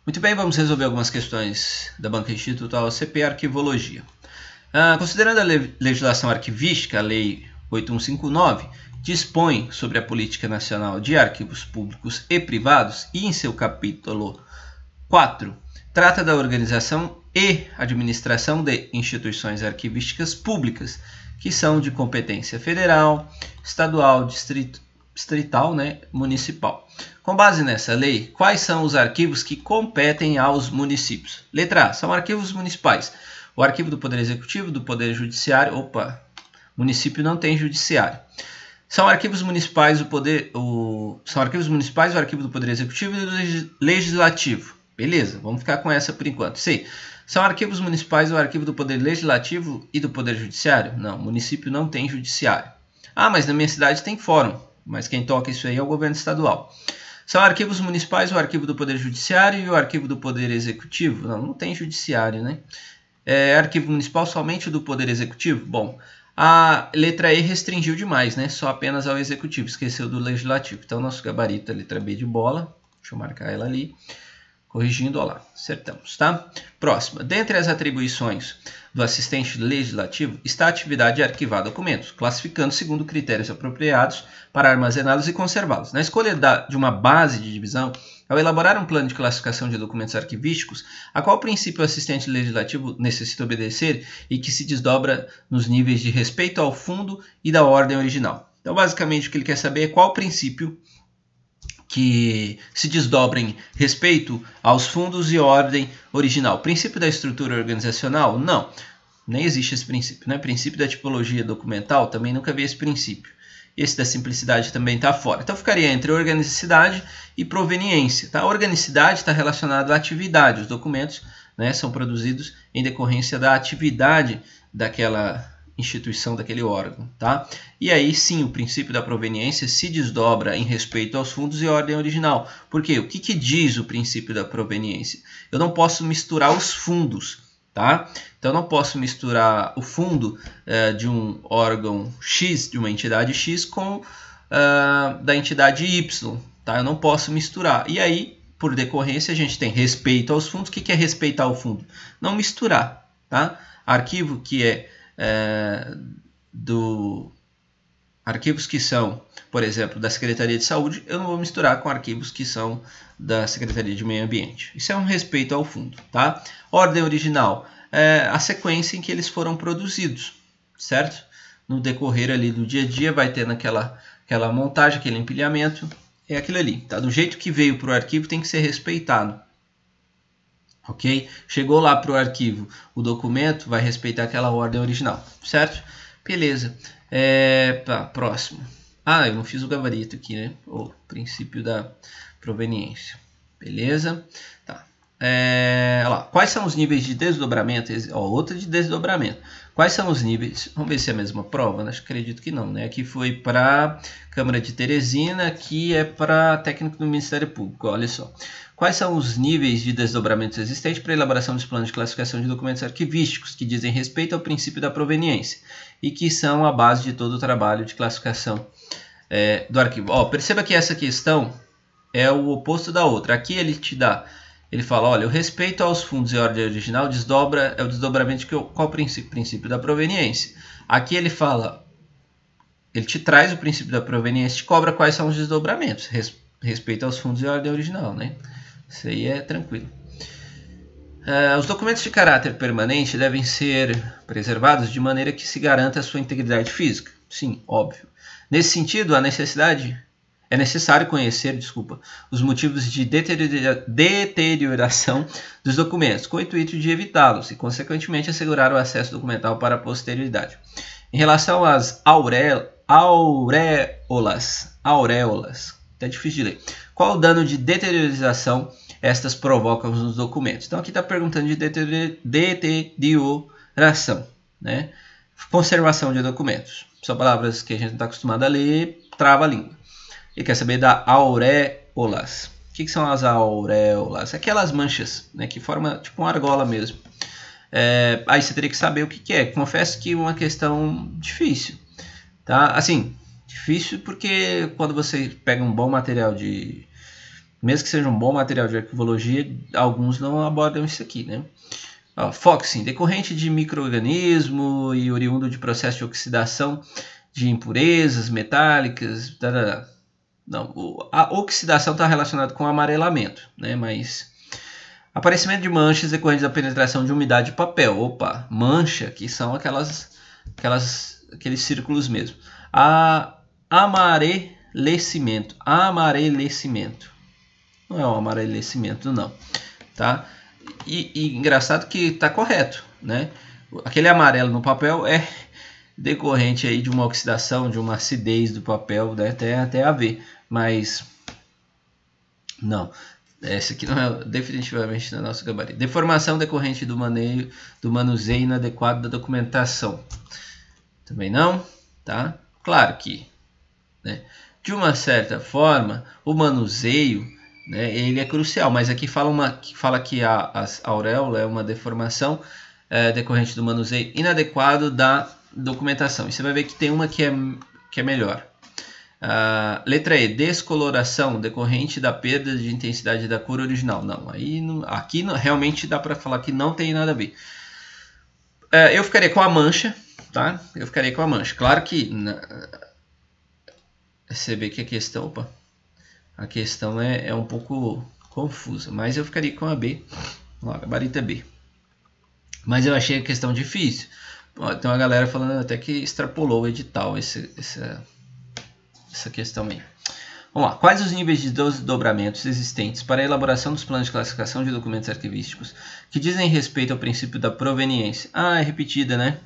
Muito bem, vamos resolver algumas questões da Banca Institucional CP Arquivologia. Considerando a legislação arquivística, a Lei 8159 dispõe sobre a Política Nacional de Arquivos Públicos e Privados e em seu capítulo 4 trata da organização e administração de instituições arquivísticas públicas que são de competência federal, estadual, distrital, municipal. Com base nessa lei, quais são os arquivos que competem aos municípios? Letra A, são arquivos municipais. O arquivo do Poder Executivo, do Poder Judiciário, município não tem judiciário. São arquivos municipais o arquivo do Poder Executivo e do Legislativo. Beleza, vamos ficar com essa por enquanto. C. São arquivos municipais o arquivo do Poder Legislativo e do Poder Judiciário? Não, município não tem judiciário. Mas na minha cidade tem fórum, mas quem toca isso aí é o governo estadual. São arquivos municipais o arquivo do Poder Judiciário e o arquivo do Poder Executivo? Não tem judiciário, né? Arquivo municipal somente o do Poder Executivo? Bom, a letra E restringiu demais, né? Só apenas ao Executivo, esqueceu do Legislativo. Então, nosso gabarito é a letra B de bola. Deixa eu marcar ela ali. Corrigindo, olha lá, acertamos, tá? Próxima. Dentre as atribuições do assistente legislativo está a atividade de arquivar documentos, classificando segundo critérios apropriados para armazená-los e conservá-los. Na escolha de uma base de divisão, ao elaborar um plano de classificação de documentos arquivísticos, a qual princípio o assistente legislativo necessita obedecer e que se desdobra nos níveis de respeito ao fundo e da ordem original. Então, basicamente, o que ele quer saber é qual princípio que se desdobra em respeito aos fundos e ordem original. Princípio da estrutura organizacional? Não, nem existe esse princípio. Né? Princípio da tipologia documental? Também nunca vi esse princípio. Esse da simplicidade também está fora. Então ficaria entre organicidade e proveniência. Tá? A organicidade está relacionada à atividade. Os documentos, são produzidos em decorrência da atividade daquela instituição, daquele órgão, tá? E aí sim o princípio da proveniência se desdobra em respeito aos fundos e ordem original. Por quê? O que diz o princípio da proveniência? Eu não posso misturar os fundos, tá? Então eu não posso misturar o fundo de um órgão X, de uma entidade X, com da entidade Y, tá? Eu não posso misturar. E aí, por decorrência, a gente tem respeito aos fundos. O que é respeitar o fundo? Não misturar, tá? Arquivo que é arquivos que são, por exemplo, da Secretaria de Saúde, eu não vou misturar com arquivos que são da Secretaria de Meio Ambiente. Isso é um respeito ao fundo, tá? Ordem original, a sequência em que eles foram produzidos, certo? No decorrer ali do dia a dia vai ter aquela montagem, aquele empilhamento, é aquilo ali, tá? Do jeito que veio para o arquivo tem que ser respeitado. Ok? Chegou lá para o arquivo, o documento vai respeitar aquela ordem original, certo? Beleza. Próximo. Eu não fiz o gabarito aqui, né? O princípio da proveniência. Beleza? Tá. Olha lá. Quais são os níveis de desdobramento? Outra de desdobramento. Quais são os níveis? Vamos ver se é a mesma prova. Acredito que não, né? Aqui foi para Câmara de Teresina, aqui é para técnico do Ministério Público. Olha só. Quais são os níveis de desdobramentos existentes para a elaboração dos planos de classificação de documentos arquivísticos que dizem respeito ao princípio da proveniência e que são a base de todo o trabalho de classificação do arquivo? Perceba que essa questão é o oposto da outra. Aqui ele fala, olha, o respeito aos fundos e ordem original é o desdobramento de qual princípio? Princípio da proveniência. Aqui ele fala, ele te traz o princípio da proveniência e te cobra quais são os desdobramentos. Respeito aos fundos e ordem original, né? Isso aí é tranquilo. Os documentos de caráter permanente devem ser preservados de maneira que se garanta a sua integridade física. Sim, óbvio. Nesse sentido, é necessário conhecer, os motivos de deterioração dos documentos, com o intuito de evitá-los e, consequentemente, assegurar o acesso documental para a posterioridade. Em relação às auréolas, é difícil de ler. Qual o dano de deteriorização estas provocam nos documentos? Então aqui está perguntando de deterioração, né? Conservação de documentos. São palavras que a gente não está acostumado a ler, trava a língua. Ele quer saber da auréolas. O que são as auréolas? Aquelas manchas, né, que formam tipo uma argola mesmo. Aí você teria que saber o que é. Confesso que é uma questão difícil, tá? Assim, difícil porque quando você pega um bom material de mesmo que seja um bom material de arquivologia, alguns não abordam isso aqui, né? Foxing, decorrente de micro-organismo e oriundo de processo de oxidação de impurezas metálicas. Não, a oxidação está relacionada com amarelamento, né? Mas aparecimento de manchas decorrentes da penetração de umidade de papel. Opa, mancha, que são aqueles círculos mesmo. Amarelecimento. Não é um amarelecimento, não, tá? E engraçado que está correto, né? Aquele amarelo no papel é decorrente aí de uma oxidação, de uma acidez do papel, né? Até a ver, mas não. Esse aqui não é definitivamente no nosso gabarito. Deformação decorrente do manuseio inadequado da documentação. Também não, tá? Claro que, né, de uma certa forma, o manuseio, né, ele é crucial, mas aqui fala que a auréola é uma deformação decorrente do manuseio inadequado da documentação. E você vai ver que tem uma que é melhor. Letra E, descoloração decorrente da perda de intensidade da cor original. Não, aqui realmente dá para falar que não tem nada a ver. Eu ficaria com a mancha, tá? Eu ficaria com a mancha. Claro que você vê que a questão é um pouco confusa, mas eu ficaria com a B. Vamos lá, gabarito é B. Mas eu achei a questão difícil. Tem uma galera falando até que extrapolou o edital essa questão aí. Vamos lá. Quais os níveis de desdobramentos existentes para a elaboração dos planos de classificação de documentos arquivísticos que dizem respeito ao princípio da proveniência? É repetida, né?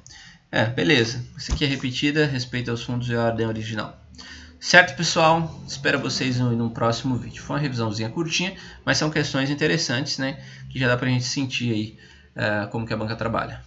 Beleza. Isso aqui é repetida, respeito aos fundos e à ordem original. Certo, pessoal? Espero vocês no próximo vídeo. Foi uma revisãozinha curtinha, mas são questões interessantes, né? Que já dá pra gente sentir aí como que a banca trabalha.